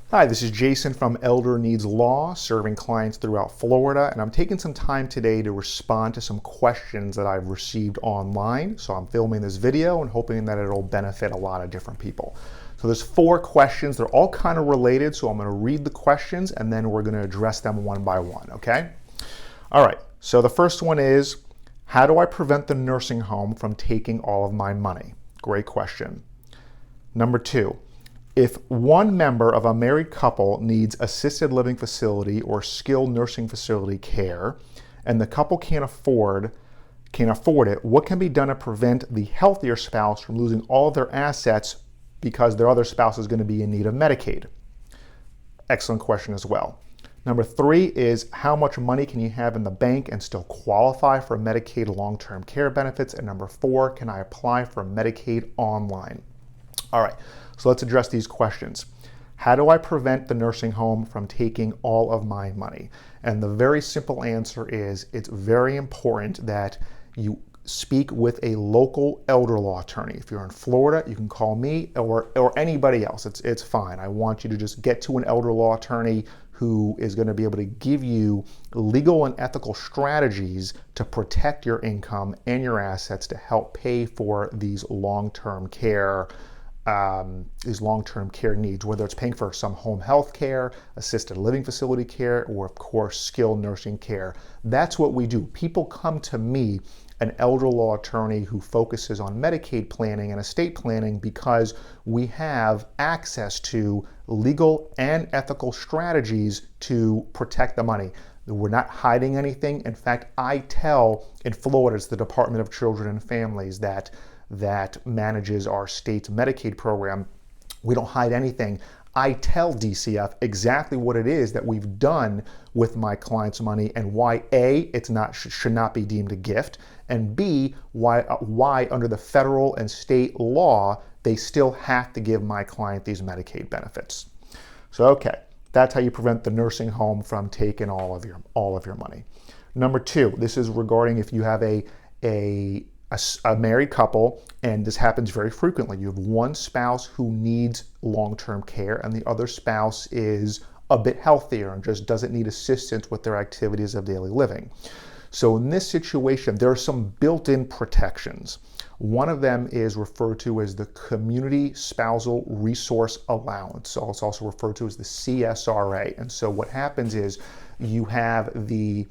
Hi, this is Jason from Elder Needs Law, serving clients throughout Florida, and I'm taking some time today to respond to some questions that I've received online. So I'm filming this video and hoping that it'll benefit a lot of different people. So there's 4 questions. They're all kind of related, so I'm going to read the questions and then we're going to address them one by one, okay? All right, so the first one is, how do I prevent the nursing home from taking all of my money? Great question. Number 2. If one member of a married couple needs assisted living facility or skilled nursing facility care, and the couple can't afford it, what can be done to prevent the healthier spouse from losing all of their assets because their other spouse is going to be in need of Medicaid? Excellent question as well. Number 3 is, how much money can you have in the bank and still qualify for Medicaid long-term care benefits? And number 4, can I apply for Medicaid online? All right, so let's address these questions. How do I prevent the nursing home from taking all of my money? And the very simple answer is, it's very important that you speak with a local elder law attorney. If you're in Florida, you can call me or anybody else. It's fine. I want you to just get to an elder law attorney who is going to be able to give you legal and ethical strategies to protect your income and your assets to help pay for these long-term care needs, whether it's paying for some home health care, assisted living facility care, or of course, skilled nursing care. That's what we do. People come to me, an elder law attorney who focuses on Medicaid planning and estate planning, because we have access to legal and ethical strategies to protect the money. We're not hiding anything. In fact, I tell, in Florida, it's the Department of Children and Families that manages our state's Medicaid program. We don't hide anything. I tell DCF exactly what it is that we've done with my client's money and why A, should not be deemed a gift, and B, why under the federal and state law they still have to give my client these Medicaid benefits. So okay, that's how you prevent the nursing home from taking all of your money. Number 2, this is regarding if you have a married couple, and this happens very frequently. You have one spouse who needs long-term care and the other spouse is a bit healthier and just doesn't need assistance with their activities of daily living. So in this situation, there are some built-in protections. One of them is referred to as the Community Spousal Resource Allowance. So it's also referred to as the CSRA. And so what happens is you have the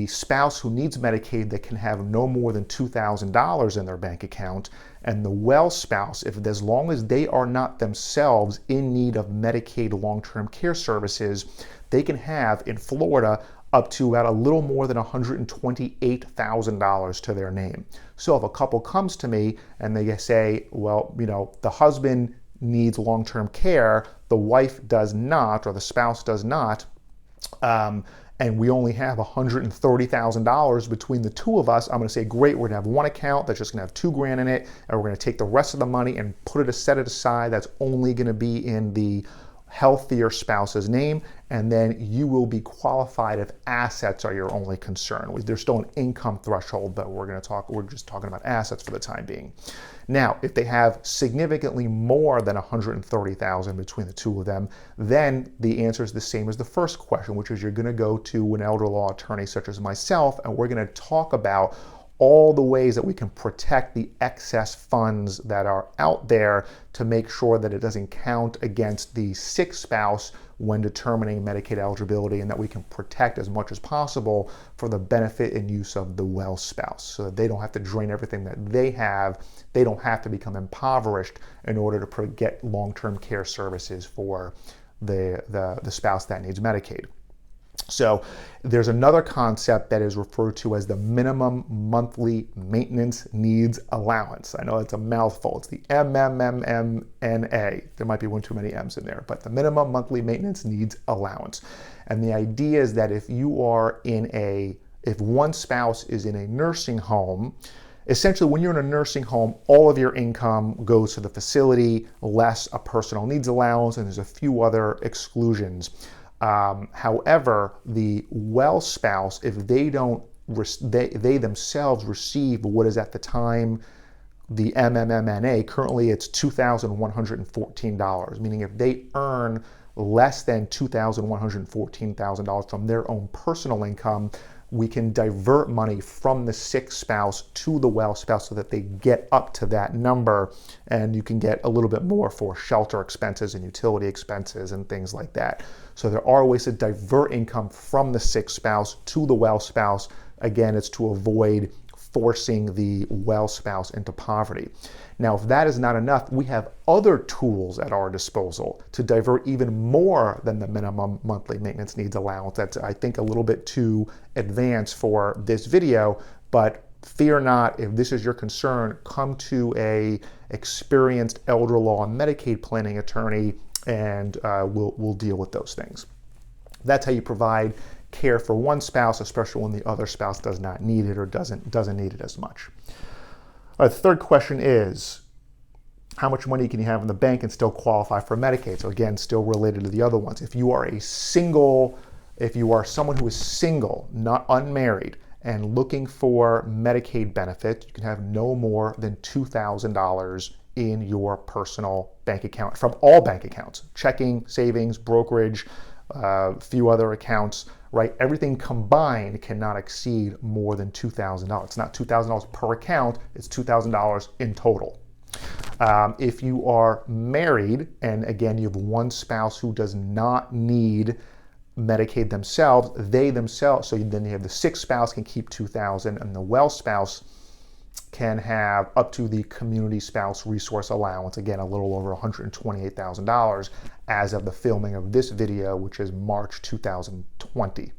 spouse who needs Medicaid that can have no more than $2,000 in their bank account, and the well spouse, as long as they are not themselves in need of Medicaid long-term care services, they can have, in Florida, up to about a little more than $128,000 to their name. So if a couple comes to me and they say, well, the husband needs long-term care, the wife does not, or the spouse does not, and we only have $130,000 between the two of us, I'm going to say, great, we're going to have one account that's just going to have $2,000 in it, and we're going to take the rest of the money and set it aside. That's only going to be in the healthier spouse's name, and then you will be qualified if assets are your only concern. There's still an income threshold, but we're just talking about assets for the time being. Now, if they have significantly more than $130,000 between the two of them, then the answer is the same as the first question, which is you're going to go to an elder law attorney such as myself, and we're going to talk about all the ways that we can protect the excess funds that are out there to make sure that it doesn't count against the sick spouse when determining Medicaid eligibility, and that we can protect as much as possible for the benefit and use of the well spouse, so that they don't have to drain everything that they have. They don't have to become impoverished in order to get long-term care services for the spouse that needs Medicaid. So there's another concept that is referred to as the minimum monthly maintenance needs allowance. I know it's a mouthful. It's the MMMMNA. There might be one too many M's in there, but the minimum monthly maintenance needs allowance. And the idea is that if one spouse is in a nursing home, essentially when you're in a nursing home, all of your income goes to the facility, less a personal needs allowance, and there's a few other exclusions. However, the well spouse, if they themselves receive what is at the time the MMMNA, currently it's $2,114, meaning if they earn less than $2,114,000 from their own personal income, we can divert money from the sick spouse to the well spouse so that they get up to that number, and you can get a little bit more for shelter expenses and utility expenses and things like that. So there are ways to divert income from the sick spouse to the well spouse. Again, it's to avoid forcing the well spouse into poverty. Now, if that is not enough, we have other tools at our disposal to divert even more than the minimum monthly maintenance needs allowance. That's, I think, a little bit too advanced for this video, but fear not. If this is your concern, come to a experienced elder law and Medicaid planning attorney, and we'll deal with those things. That's how you provide care for one spouse, especially when the other spouse does not need it or doesn't need it as much. All right, the third question is, how much money can you have in the bank and still qualify for Medicaid? So again, still related to the other ones. If you are someone who is single, not unmarried, and looking for Medicaid benefits, you can have no more than $2,000 in your personal bank account from all bank accounts, checking, savings, brokerage, a few other accounts, right? Everything combined cannot exceed more than $2,000. It's not $2,000 per account, it's $2,000 in total. If you are married, and again, you have one spouse who does not need Medicaid themselves, so then you have the sick spouse can keep $2,000, and the well spouse can have up to the community spouse resource allowance, again, a little over $128,000 as of the filming of this video, which is March 2020.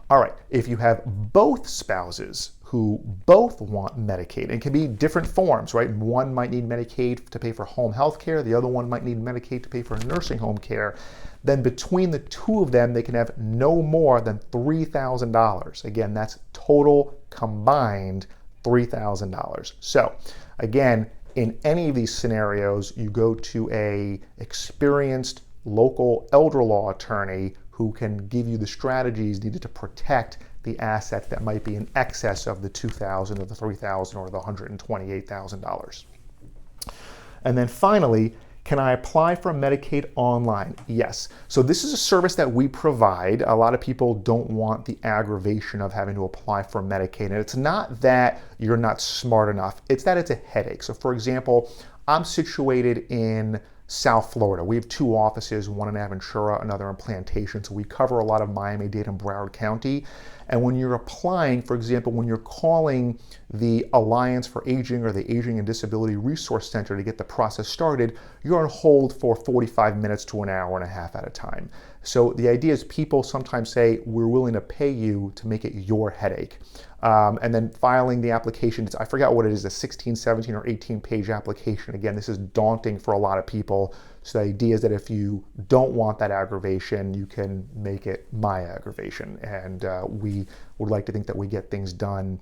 All right, if you have both spouses who both want Medicaid, it can be different forms, right? One might need Medicaid to pay for home health care, the other one might need Medicaid to pay for nursing home care, then between the two of them, they can have no more than $3,000. Again, that's total combined $3,000. So again, in any of these scenarios, you go to a experienced local elder law attorney who can give you the strategies needed to protect the assets that might be in excess of the $2,000 or the $3,000 or the $128,000. And then finally, can I apply for Medicaid online? Yes. So this is a service that we provide. A lot of people don't want the aggravation of having to apply for Medicaid. And it's not that you're not smart enough. It's that it's a headache. So for example, I'm situated in South Florida. We have two offices, one in Aventura, another in Plantation. So we cover a lot of Miami-Dade and Broward County. And when you're applying, for example, when you're calling the Alliance for Aging or the Aging and Disability Resource Center to get the process started, you're on hold for 45 minutes to an hour and a half at a time. So the idea is people sometimes say, we're willing to pay you to make it your headache. And then filing the application, I forgot what it is, a 16, 17, or 18-page application. Again, this is daunting for a lot of people. So the idea is that if you don't want that aggravation, you can make it my aggravation. And we would like to think that we get things done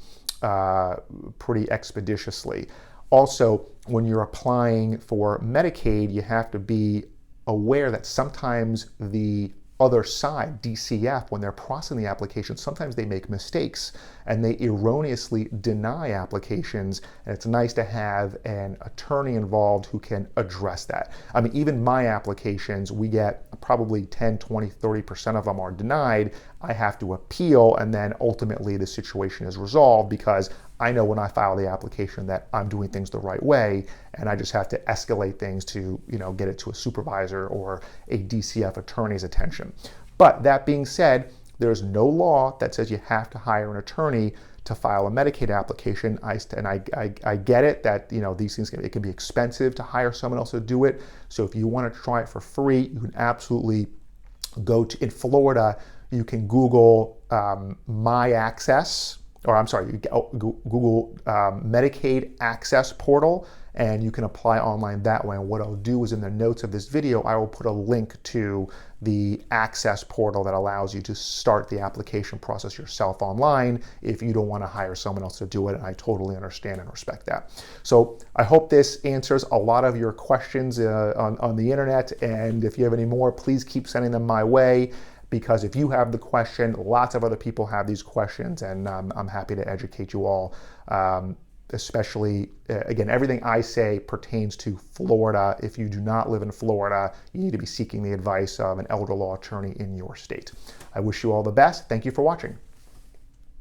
pretty expeditiously. Also, when you're applying for Medicaid, you have to be aware that sometimes the other side, DCF, when they're processing the application, sometimes they make mistakes and they erroneously deny applications. And it's nice to have an attorney involved who can address that. I mean, even my applications, we get probably 10, 20, 30% of them are denied. I have to appeal, and then ultimately the situation is resolved because I know when I file the application that I'm doing things the right way, and I just have to escalate things to, get it to a supervisor or a DCF attorney's attention. But that being said, there's no law that says you have to hire an attorney to file a Medicaid application. I get it that these things it can be expensive to hire someone else to do it. So if you want to try it for free, you can absolutely go to, in Florida, you can Google My Access. Google Medicaid Access Portal, and you can apply online that way. And what I'll do is in the notes of this video, I will put a link to the Access Portal that allows you to start the application process yourself online if you don't want to hire someone else to do it. And I totally understand and respect that. So I hope this answers a lot of your questions on the internet. And if you have any more, please keep sending them my way, because if you have the question, lots of other people have these questions, and I'm happy to educate you all especially, again, everything I say pertains to Florida. If you do not live in Florida, you need to be seeking the advice of an elder law attorney in your state. I wish you all the best. Thank you for watching.